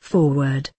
Foreword.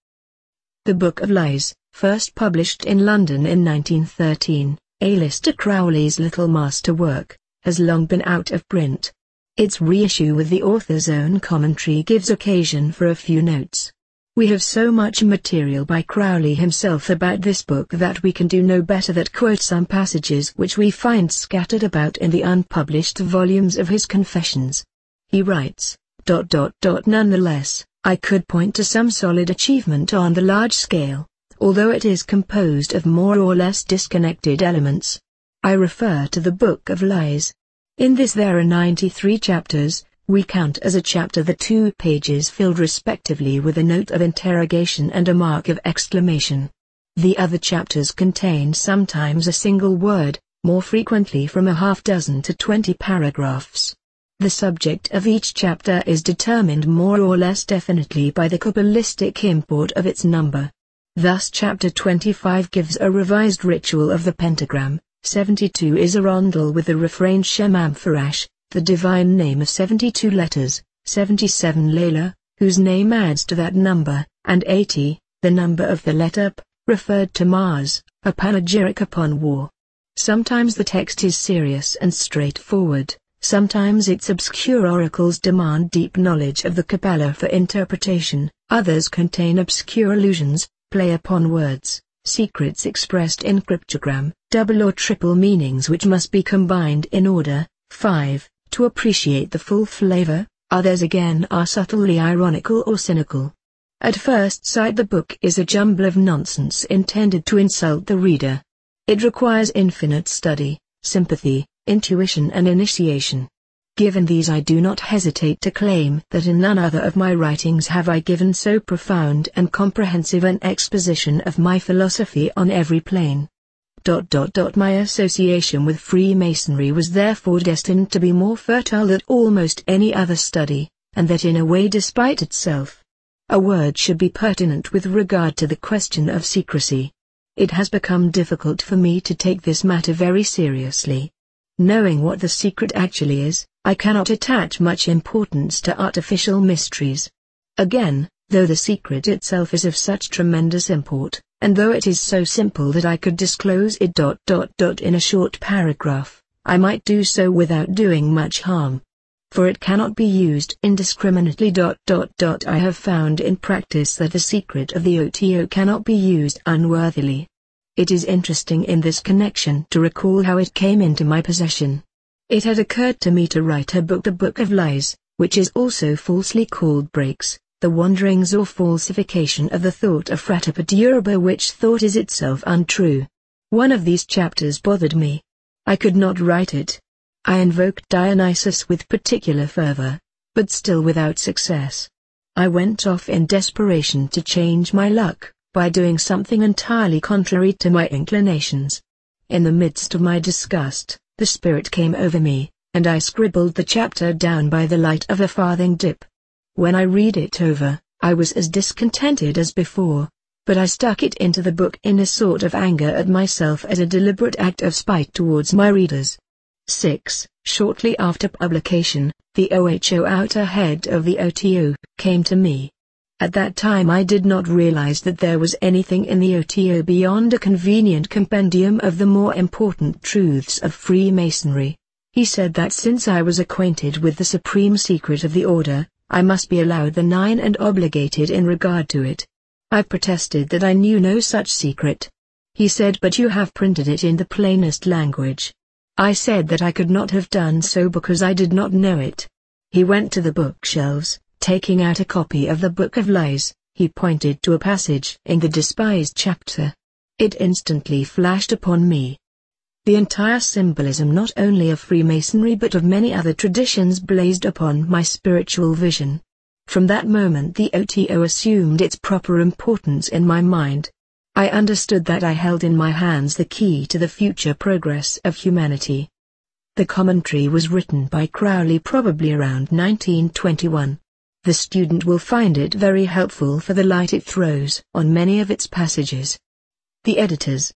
The Book of Lies, first published in London in 1913, Alistair Crowley's little masterwork, has long been out of print. Its reissue with the author's own commentary gives occasion for a few notes. We have so much material by Crowley himself about this book that we can do no better than quote some passages which we find scattered about in the unpublished volumes of his Confessions. He writes, "Nonetheless, I could point to some solid achievement on the large scale, although it is composed of more or less disconnected elements. I refer to the Book of Lies. In this there are 93 chapters. We count as a chapter the 2 pages filled respectively with a note of interrogation and a mark of exclamation. The other chapters contain sometimes a single word, more frequently from a half dozen to 20 paragraphs. The subject of each chapter is determined more or less definitely by the Kabbalistic import of its number. Thus chapter 25 gives a revised ritual of the pentagram, 72 is a rondel with the refrain Shem Ampharash, the divine name of 72 letters, 77 Layla, whose name adds to that number, and 80, the number of the letter P, referred to Mars, a panegyric upon war. Sometimes the text is serious and straightforward. Sometimes its obscure oracles demand deep knowledge of the Kabbalah for interpretation, others contain obscure allusions, play upon words, secrets expressed in cryptogram, double or triple meanings which must be combined in order, 5, to appreciate the full flavor, others again are subtly ironical or cynical. At first sight the book is a jumble of nonsense intended to insult the reader. It requires infinite study, sympathy, intuition and initiation. Given these I do not hesitate to claim that in none other of my writings have I given so profound and comprehensive an exposition of my philosophy on every plane. My association with Freemasonry was therefore destined to be more fertile than almost any other study, and that in a way despite itself. A word should be pertinent with regard to the question of secrecy. It has become difficult for me to take this matter very seriously. Knowing what the secret actually is, I cannot attach much importance to artificial mysteries. Again, though the secret itself is of such tremendous import, and though it is so simple that I could disclose it in a short paragraph, I might do so without doing much harm. For it cannot be used indiscriminately. I have found in practice that the secret of the OTO cannot be used unworthily. It is interesting in this connection to recall how it came into my possession. It had occurred to me to write a book, The Book of Lies, which is also falsely called Breaks, the wanderings or falsification of the thought of Fratipaduraba, which thought is itself untrue. One of these chapters bothered me. I could not write it. I invoked Dionysus with particular fervor, but still without success. I went off in desperation to change my luck, by doing something entirely contrary to my inclinations. In the midst of my disgust, the spirit came over me, and I scribbled the chapter down by the light of a farthing dip. When I read it over, I was as discontented as before, but I stuck it into the book in a sort of anger at myself as a deliberate act of spite towards my readers. 6. Shortly after publication, the OHO outer head of the OTO came to me. At that time I did not realize that there was anything in the OTO beyond a convenient compendium of the more important truths of Freemasonry. He said that since I was acquainted with the supreme secret of the order, I must be allowed the 9 and obligated in regard to it. I protested that I knew no such secret. He said, "But you have printed it in the plainest language." I said that I could not have done so because I did not know it. He went to the bookshelves. Taking out a copy of the Book of Lies, he pointed to a passage in the despised chapter. It instantly flashed upon me. The entire symbolism not only of Freemasonry but of many other traditions blazed upon my spiritual vision. From that moment the OTO assumed its proper importance in my mind. I understood that I held in my hands the key to the future progress of humanity. The commentary was written by Crowley probably around 1921. The student will find it very helpful for the light it throws on many of its passages. The editors,